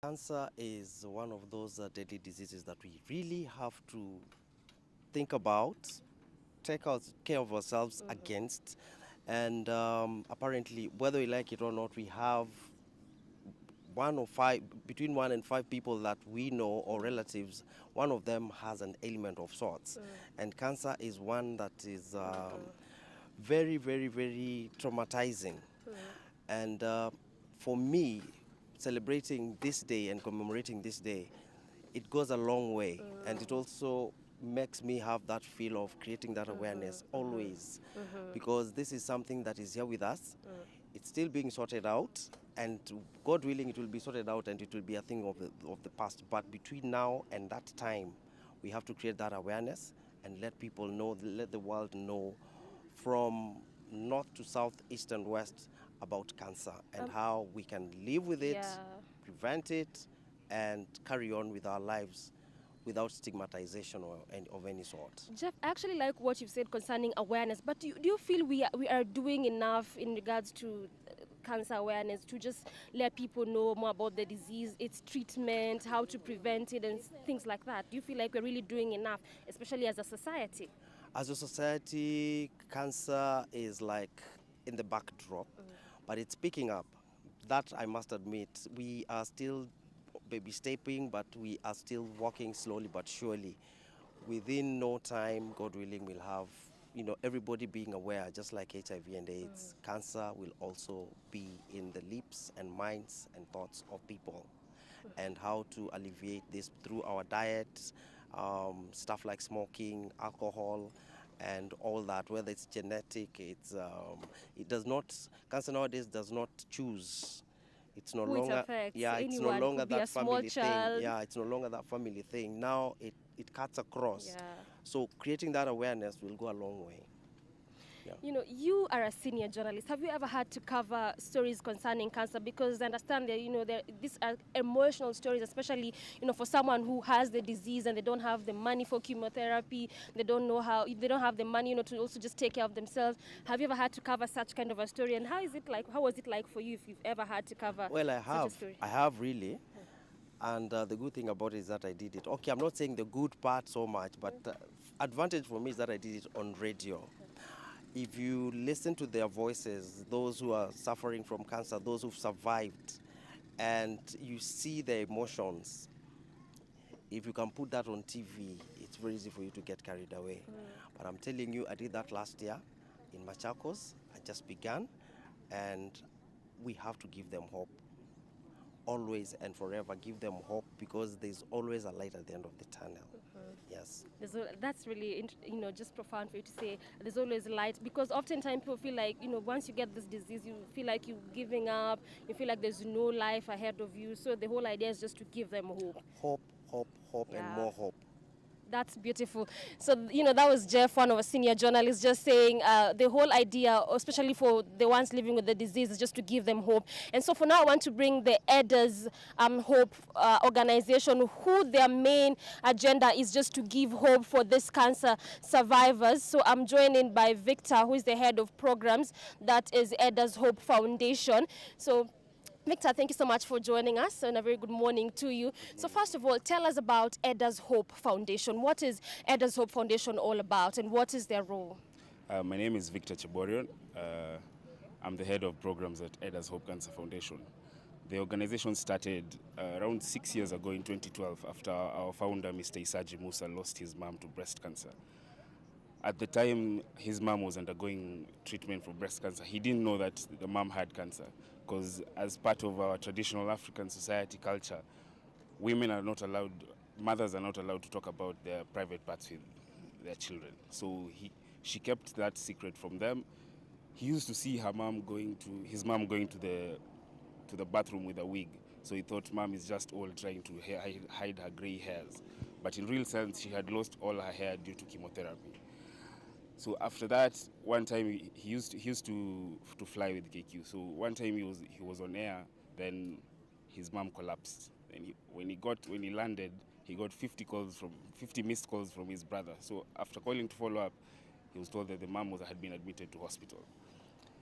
Cancer is one of those deadly diseases that we really have to think about, take care of ourselves against. And apparently, whether we like it or not, we have between 1 and 5 people that we know or relatives, one of them has an ailment of sorts. And cancer is one that is very, very, very traumatizing. And for me, celebrating this day and commemorating this day, it goes a long way. And it also makes me have that feel of creating that awareness always, because this is something that is here with us. It's still being sorted out, and God willing, it will be sorted out and it will be a thing of the past. But between now and that time, we have to create that awareness and let people know, let the world know from north to south, east and west about cancer and how we can live with it, prevent it, and carry on with our lives without stigmatization of any sort. Jeff, I actually like what you've said concerning awareness, but do you feel we are doing enough in regards to cancer awareness to just let people know more about the disease, its treatment, how to prevent it, and things like that? Do you feel like we're really doing enough, especially as a society? As a society, cancer is like in the backdrop, but it's picking up. That I must admit, we are still baby stepping, but we are still walking slowly but surely. Within no time, God willing, we'll have everybody being aware, just like HIV and AIDS. Cancer will also be in the lips and minds and thoughts of people, and how to alleviate this through our diet, stuff like smoking, alcohol, and all that. Whether it's genetic, it does not. Cancer nowadays does not choose. It's no Who it longer, affects? yeah, it's no Anyone, longer could be a that small family thing. child. Yeah, it's no longer that family thing. Now it cuts across. Yeah. So creating that awareness will go a long way. Yeah. You know, you are a senior journalist. Have you ever had to cover stories concerning cancer? Because I understand that, these are emotional stories, especially, for someone who has the disease and they don't have the money for chemotherapy. They don't know how, they don't have the money, to also just take care of themselves. Have you ever had to cover such kind of a story? And how was it like for you if you've ever had to cover Well, such a story? I have really. And the good thing about it is that I did it. Okay, I'm not saying the good part so much, but advantage for me is that I did it on radio. If you listen to their voices, those who are suffering from cancer, those who've survived, and you see their emotions, if you can put that on TV, it's very easy for you to get carried away. But I'm telling you, I did that last year in Machakos. I just began, and we have to give them hope. Always and forever give them hope, because there's always a light at the end of the tunnel. Yes. That's really, just profound for you to say there's always light, because oftentimes people feel like, once you get this disease, you feel like you're giving up, you feel like there's no life ahead of you. So the whole idea is just to give them hope. Hope, hope, hope, and more hope. That's beautiful. So, that was Jeff, one of our senior journalists, just saying the whole idea, especially for the ones living with the disease, is just to give them hope. And so for now, I want to bring the Elders Hope organization, who their main agenda is just to give hope for this cancer survivors. So I'm joined by Victor, who is the head of programs, that is Elders Hope Foundation. So Victor, thank you so much for joining us, and a very good morning to you. So first of all, tell us about Elders Hope Foundation. What is Elders Hope Foundation all about, and what is their role? My name is Victor Chiborion. I'm the head of programs at Elders Hope Cancer Foundation. The organization started around 6 years ago in 2012 after our founder, Mr. Isaji Musa, lost his mom to breast cancer. At the time his mom was undergoing treatment for breast cancer, he didn't know that the mom had cancer, because as part of our traditional African society culture, women are not allowed, mothers are not allowed to talk about their private parts with their children. So she kept that secret from them. He used to see his mom going to the bathroom with a wig. So he thought mom is just all trying to hide her gray hairs. But in real sense, she had lost all her hair due to chemotherapy. So after that, one time he used to fly with KQ. So one time he was on air, then his mom collapsed. And when he landed, he got 50 missed calls from his brother. So after calling to follow up, he was told that the mom had been admitted to hospital.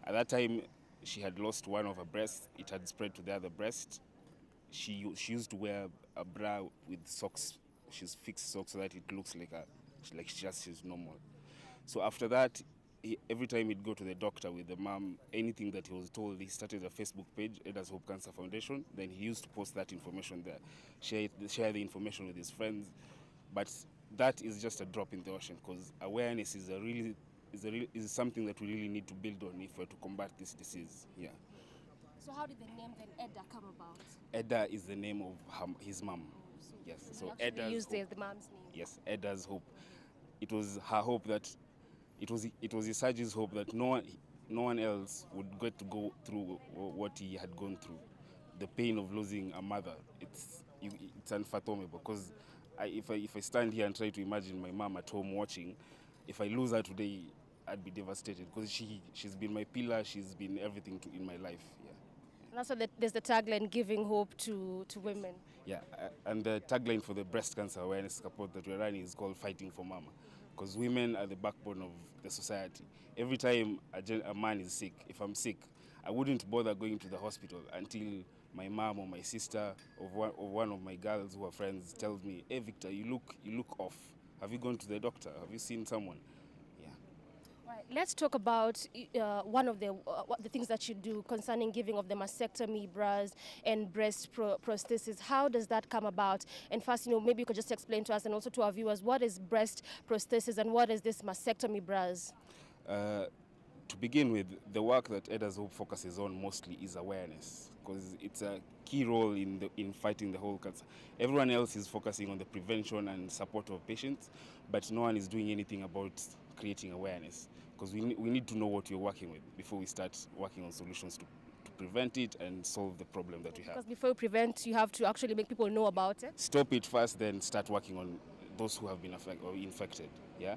At that time, she had lost one of her breasts. It had spread to the other breast. she used to wear a bra with socks. She's fixed socks so that it looks like she's normal. So after that, every time he'd go to the doctor with the mom, anything that he was told, he started a Facebook page, Eda's Hope Cancer Foundation. Then he used to post that information there, share the information with his friends. But that is just a drop in the ocean, because awareness is is something that we really need to build on if we're to combat this disease. Yeah. So how did the name then Edda come about? Edda is the name of his mom. Yes. So Edda's used Hope. the mom's name. Yes, Edda's Hope. It was her hope that it was Isaiah's hope that no one else would get to go through what he had gone through. The pain of losing a mother, it's unfathomable. Because if I stand here and try to imagine my mom at home watching, if I lose her today, I'd be devastated, because she's been my pillar, she's been everything in my life. Yeah. And that's why there's the tagline, giving hope to women. Yeah, and the tagline for the breast cancer awareness support that we're running is called Fighting for Mama, because women are the backbone of the society. Every time a man is sick, if I'm sick, I wouldn't bother going to the hospital until my mom or my sister or one of my girls who are friends tells me, "Hey Victor, you look off. Have you gone to the doctor? Have you seen someone?" Yeah. Right. Let's talk about one of the things that you do concerning giving of the mastectomy, bras, and breast prosthesis. How does that come about? And first, maybe you could just explain to us and also to our viewers, what is breast prosthesis and what is this mastectomy bras? To begin with, the work that Eda's Hope focuses on mostly is awareness, because it's a key role in fighting the whole cancer. Everyone else is focusing on the prevention and support of patients, but no one is doing anything about creating awareness, because we need to know what we're working with before we start working on solutions to prevent it and solve the problem that we have. Because before you prevent, you have to actually make people know about it. Stop it first, then start working on those who have been infected. Yeah.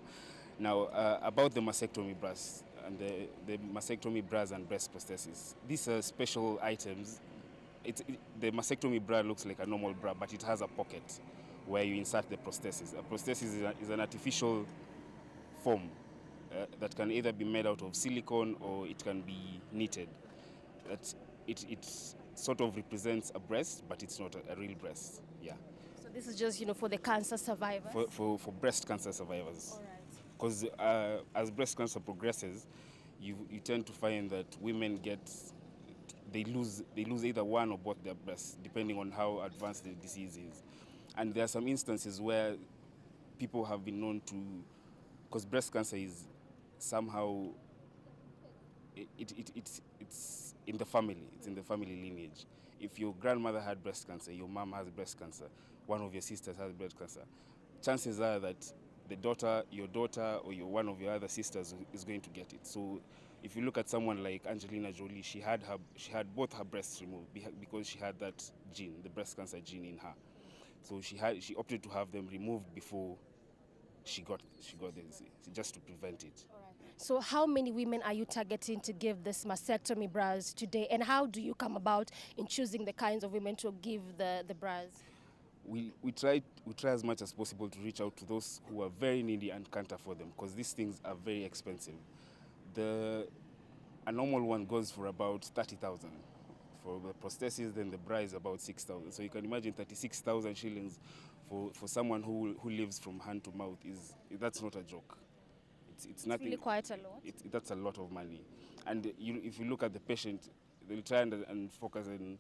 Now, about the mastectomy bras and the mastectomy bras and breast prosthesis, these are special items. The mastectomy bra looks like a normal bra, but it has a pocket where you insert the prosthesis. A prosthesis is an artificial form that can either be made out of silicone or it can be knitted. It sort of represents a breast, but it's not a real breast. Yeah. So this is just for the cancer survivors. For breast cancer survivors. All right. Because as breast cancer progresses, you tend to find that women they lose either one or both their breasts, depending on how advanced the disease is. And there are some instances where people have been known to, because breast cancer is somehow it's in the family. It's in the family lineage. If your grandmother had breast cancer, your mom has breast cancer, one of your sisters has breast cancer, chances are that your daughter, or one of your other sisters is going to get it. So if you look at someone like Angelina Jolie, she had both her breasts removed because she had that gene, the breast cancer gene in her. So she opted to have them removed before she got the disease, just to prevent it. All right. So how many women are you targeting to give this mastectomy bras today, and how do you come about in choosing the kinds of women to give the bras? We try as much as possible to reach out to those who are very needy and can't afford them, because these things are very expensive. A normal one goes for about 30,000. For the prosthesis, then the bra is about 6,000. So you can imagine 36,000 shillings for someone who lives from hand to mouth that's not a joke. It's nothing. Really quite a lot. That's a lot of money. And if you look at the patient, they'll try and focus on,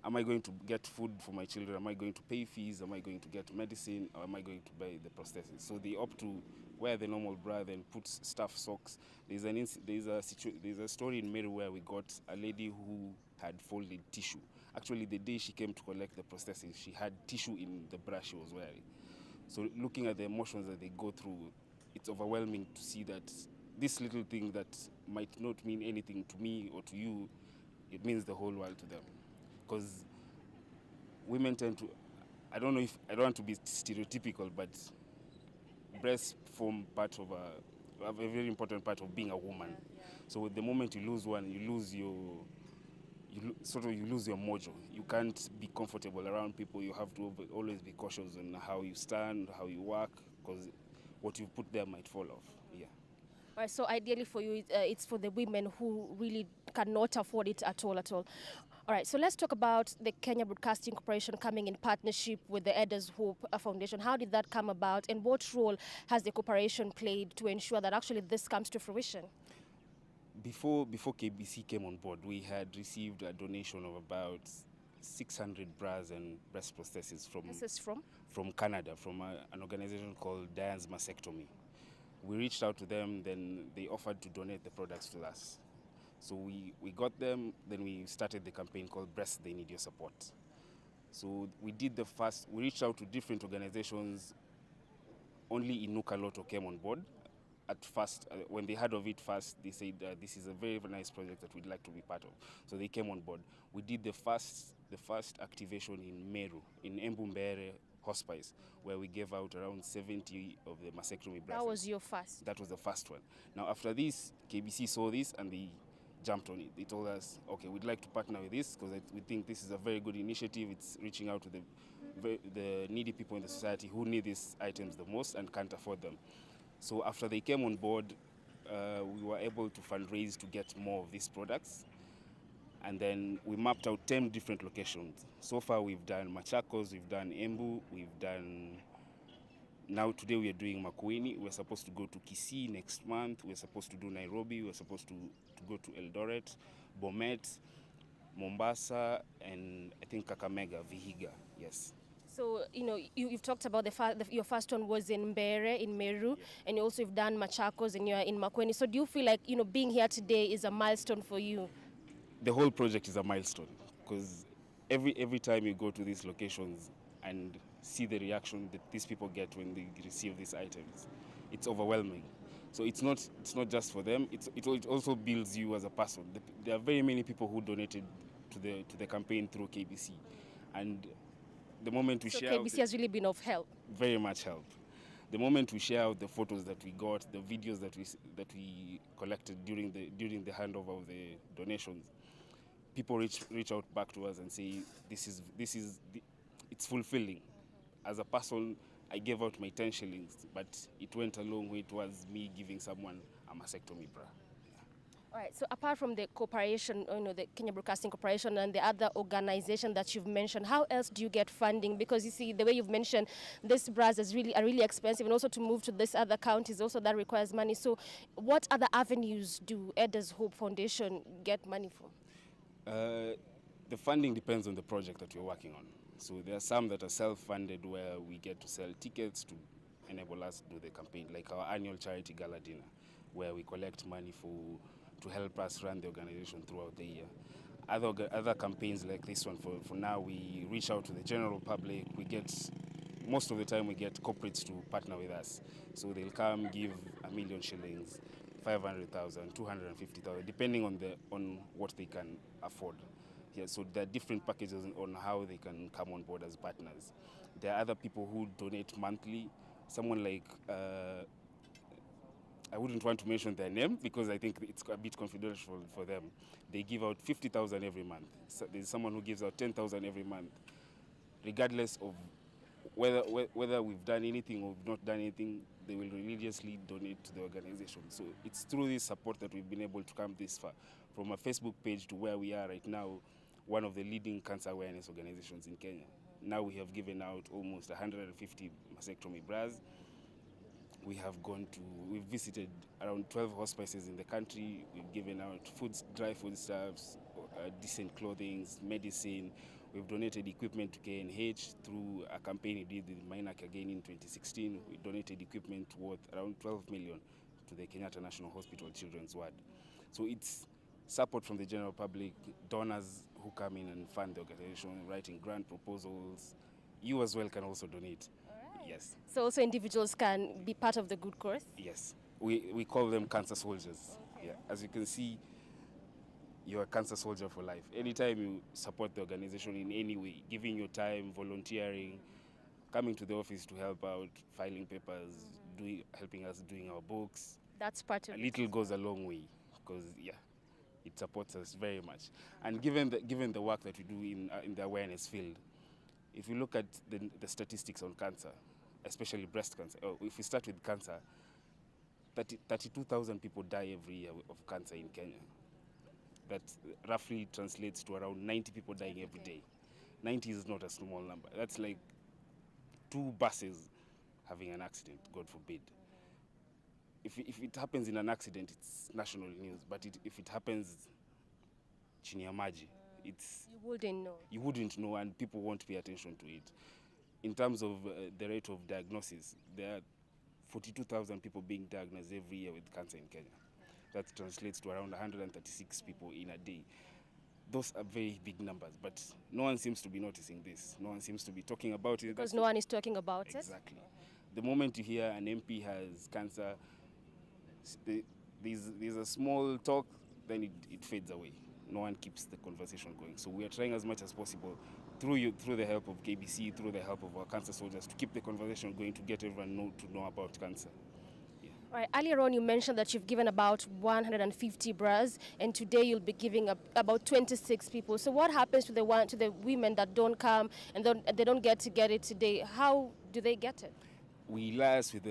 am I going to get food for my children? Am I going to pay fees? Am I going to get medicine? Or am I going to buy the prosthesis? So they opt to wear the normal bra, then put stuffed socks. There's a story in Mary where we got a lady who had folded tissue. Actually, the day she came to collect the prosthesis, she had tissue in the bra she was wearing. So looking at the emotions that they go through, it's overwhelming to see that this little thing that might not mean anything to me or to you, it means the whole world to them. Because women tend to, I don't want to be stereotypical, but breasts form part of a very important part of being a woman. Yeah. So the moment you lose one, you lose your mojo. You can't be comfortable around people. You have to always be cautious on how you stand, how you work, because what you put there might fall off. Yeah. All right, so ideally for you, it's for the women who really cannot afford it at all. All right, so let's talk about the Kenya Broadcasting Corporation coming in partnership with the Elders Hope Foundation. How did that come about, and what role has the corporation played to ensure that actually this comes to fruition? Before KBC came on board, we had received a donation of about 600 bras and breast prostheses This is from? from Canada, from an organization called Diane's Mastectomy. We reached out to them, then they offered to donate the products to us. So we got them, then we started the campaign called Breast They Need Your Support. So we reached out to different organizations. Only Inuka Lotto came on board. At first, when they heard of it first, they said this is a very, very nice project that we'd like to be part of. So they came on board. We did the first activation in Meru, in Embumbere Hospice, where we gave out around 70 of the mastectomy breasts. That was your first? That was the first one. Now after this, KBC saw this and they jumped on it. They told us, okay, we'd like to partner with this because we think this is a very good initiative. It's reaching out to the needy people in the society who need these items the most and can't afford them. So after they came on board, we were able to fundraise to get more of these products. And then we mapped out 10 different locations. So far we've done Machakos, we've done Embu, now today we are doing Makueni. We're supposed to go to Kisii next month. We're supposed to do Nairobi. We're supposed to go to Eldoret, Bomet, Mombasa, and I think Kakamega, Vihiga, yes. So, you've talked about your first one was in Mbere, in Meru, and you also have done Machakos and you're in Makueni. So do you feel like, being here today is a milestone for you? The whole project is a milestone because every time you go to these locations and see the reaction that these people get when they receive these items, it's overwhelming. So it's not just for them, it also builds you as a person. There are very many people who donated to the campaign through KBC. And the moment we share KBC has really been of help. Very much help. The moment we share out the photos that we got, the videos that we collected during the handover of the donations, people reach out back to us and say it's fulfilling. As a person, I gave out my 10 shillings, but it went a long way towards me giving someone a mastectomy bra. All right, so apart from the corporation, the Kenya Broadcasting Corporation and the other organization that you've mentioned, how else do you get funding? Because you see, the way you've mentioned, these bras are really expensive, and also to move to this other counties, also that requires money. So what other avenues do Elders Hope Foundation get money from? The funding depends on the project that we're working on. So there are some that are self-funded where we get to sell tickets to enable us to do the campaign, like our annual charity gala dinner, where we collect money to help us run the organization throughout the year. Other campaigns like this one, for now, we reach out to the general public. Most of the time we get corporates to partner with us. So they'll come, give 1 million shillings, 500,000, 250,000, depending on what they can afford. Yeah, so there are different packages on how they can come on board as partners. There are other people who donate monthly. Someone like, I wouldn't want to mention their name because I think it's a bit confidential for them. They give out 50,000 every month. So there's someone who gives out 10,000 every month. Regardless of whether we've done anything or we've not done anything, they will religiously donate to the organization. So it's through this support that we've been able to come this far. From a Facebook page to where we are right now, one of the leading cancer awareness organizations in Kenya. Now we have given out almost 150 mastectomy bras. We've visited around 12 hospices in the country. We've given out dry foodstuffs, decent clothing, medicine. We've donated equipment to KNH through a campaign we did with Mainak again in 2016. We donated equipment worth around 12 million to the Kenyatta National Hospital Children's Ward. So it's support from the general public, donors who come in and fund the organization, writing grant proposals. You as well can also donate. Right. Yes. So also individuals can be part of the good cause? Yes. We call them cancer soldiers. Okay. Yeah. As you can see, you're a cancer soldier for life. Anytime you support the organization in any way, giving your time, volunteering, coming to the office to help out, filing papers, helping us doing our books. That's part of it. A little goes a long way because, yeah, it supports us very much. And given the work that we do in the awareness field, if you look at the statistics on cancer, especially breast cancer, or if we start with cancer, 32,000 people die every year of cancer in Kenya. That roughly translates to around 90 people dying every day. 90 is not a small number. That's like 2 buses having an accident, God forbid. If it happens in an accident, it's national news. But if it happens chini ya maji, you wouldn't know, and people won't pay attention to it. In terms of the rate of diagnosis, there are 42,000 people being diagnosed every year with cancer in Kenya. That translates to around 136 people in a day. Those are very big numbers, but no one seems to be noticing this. No one seems to be talking about it. Because no one is talking about it? Exactly. The moment you hear an MP has cancer, there's a small talk, then it fades away. No one keeps the conversation going. So we are trying as much as possible through the help of KBC, through the help of our cancer soldiers, to keep the conversation going, to get everyone to know about cancer. All right. Earlier on, you mentioned that you've given about 150 bras, and today you'll be giving about 26 people. So what happens to the women that don't come and they don't get to get it today? How do they get it? We liaise with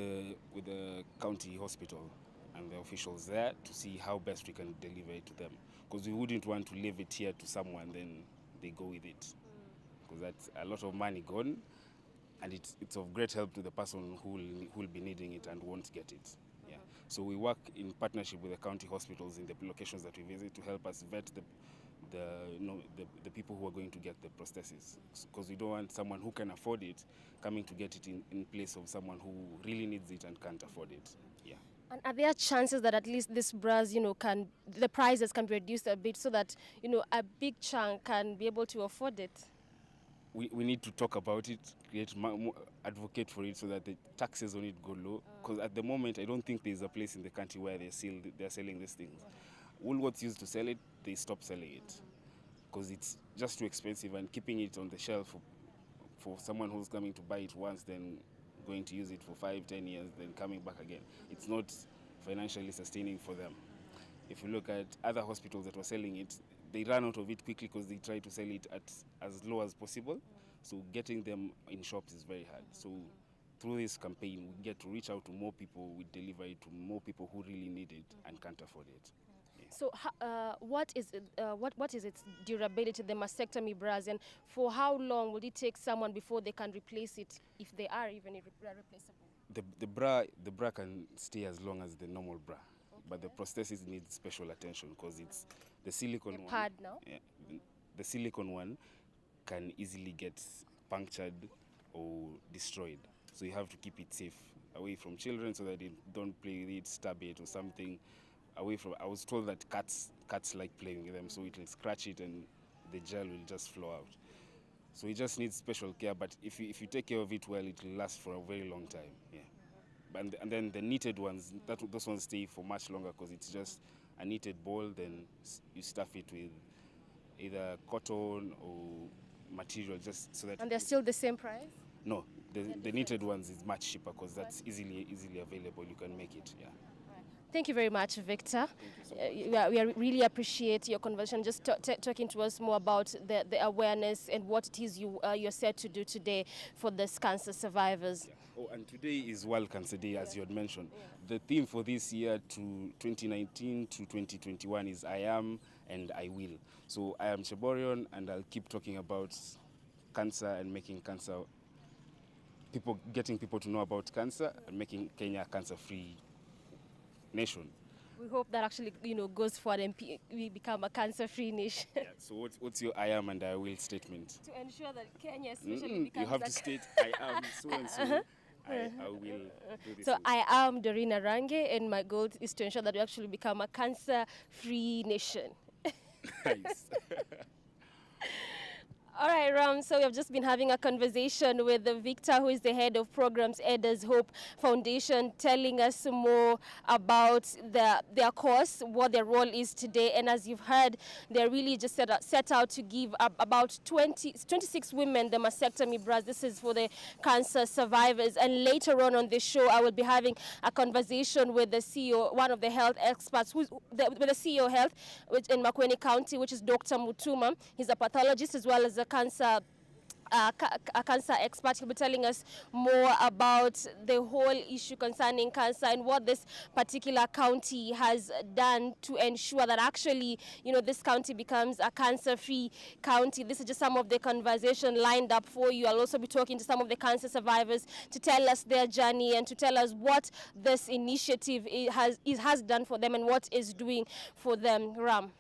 the county hospital and the officials there to see how best we can deliver it to them, because we wouldn't want to leave it here to someone then they go with it, because that's a lot of money gone, and it's of great help to the person who will be needing it and won't get it. Yeah. So we work in partnership with the county hospitals in the locations that we visit to help us vet the people who are going to get the prosthesis, because we don't want someone who can afford it coming to get it in place of someone who really needs it and can't afford it. Yeah. And are there chances that at least this bras, the prices can be reduced a bit so that, a big chunk can be able to afford it? We need to talk about it, advocate for it so that the taxes on it go low. Because at the moment, I don't think there's a place in the country where they're selling these things. Woolworths used to sell it, they stopped selling it because it's just too expensive, and keeping it on the shelf for someone who's coming to buy it once, then going to use it for 5-10 years, then coming back again, it's not financially sustaining for them. If you look at other hospitals that were selling it, they ran out of it quickly because they try to sell it at as low as possible. So getting them in shops is very hard. So through this campaign, we get to reach out to more people, we deliver it to more people who really need it and can't afford it. So what is its durability, the mastectomy bras, and for how long will it take someone before they can replace it, if they are even replaceable? The bra can stay as long as the normal bra, but the prosthesis needs special attention because it's the silicone one. Pad now? Yeah, the silicone one can easily get punctured or destroyed, so you have to keep it safe away from children so that they don't play with it, stab it or something. I was told that cats like playing with them, so it will scratch it and the gel will just flow out. So it just needs special care, but if you take care of it well, it will last for a very long time. Yeah. And then the knitted ones, those ones stay for much longer because it's just a knitted ball, then you stuff it with either cotton or material, just so that... And they're still the same price? No, the knitted ones is much cheaper because that's easily available. You can make it, yeah. Thank you very much, Victor. We really appreciate your conversation, just talking to us more about the awareness and what it is you're set to do today for these cancer survivors. Yeah. Oh, and today is World Cancer Day, as you had mentioned. The theme for this year, to 2019 to 2021, is I Am and I Will. So I am Cheborion, and I'll keep talking about cancer and making cancer, getting people to know about cancer and making Kenya a cancer-free nation. We hope that actually, goes forward and we become a cancer-free nation. Yeah, so what's your I am and I will statement? To ensure that Kenya especially becomes... You have to state I am so and so. I will do this. So I am Dorina Range, and my goal is to ensure that we actually become a cancer-free nation. Nice. All right, Ram, so we have just been having a conversation with Victor, who is the head of programs, Eda's Hope Foundation, telling us more about their cause, what their role is today. And as you've heard, they're really just set out to give about 26 women the mastectomy bras. This is for the cancer survivors. And later on the show, I will be having a conversation with the CEO, one of the health experts, with the CEO of health in Makueni County, which is Dr. Mutuma. He's a pathologist as well as a cancer a cancer expert. He'll be telling us more about the whole issue concerning cancer and what this particular county has done to ensure that actually, this county becomes a cancer-free county. This is just some of the conversation lined up for you. I'll also be talking to some of the cancer survivors to tell us their journey and to tell us what this initiative has done for them and what is doing for them. Ram.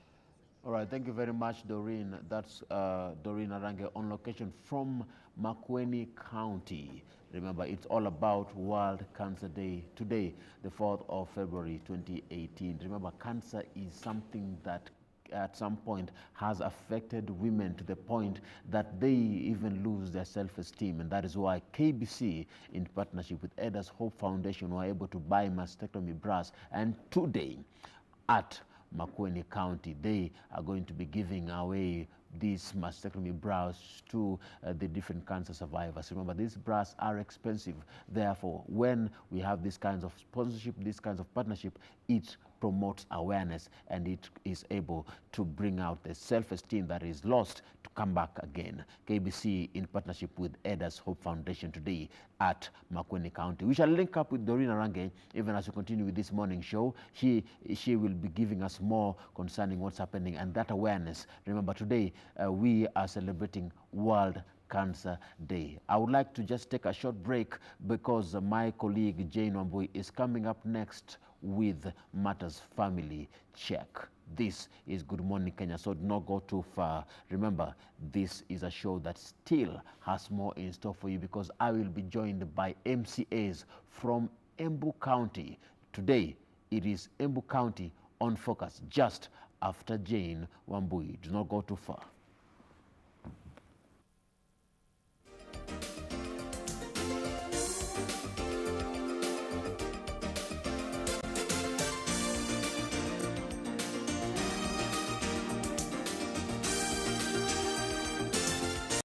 All right, thank you very much, Doreen. That's Doreen Arange on location from Makueni County. Remember, it's all about World Cancer Day today, the 4th of February 2018. Remember, cancer is something that at some point has affected women to the point that they even lose their self-esteem, and that is why KBC, in partnership with Eda's Hope Foundation, were able to buy mastectomy bras, and today at Makueni County, they are going to be giving away these mastectomy bras to the different cancer survivors. Remember, these bras are expensive. Therefore, when we have these kinds of sponsorship, these kinds of partnership, it promotes awareness and it is able to bring out the self-esteem that is lost to come back again. KBC in partnership with Eda's Hope Foundation today at Makueni County. We shall link up with Doreen Arange even as we continue with this morning show. She will be giving us more concerning what's happening and that awareness. Remember, today we are celebrating World Cancer Day. I would like to just take a short break because my colleague Jane Wambui is coming up next with Matters Family Check. This is Good Morning Kenya, so do not go too far. Remember, this is a show that still has more in store for you because I will be joined by MCAs from Embu County. Today, it is Embu County on Focus, just after Jane Wambui. Do not go too far.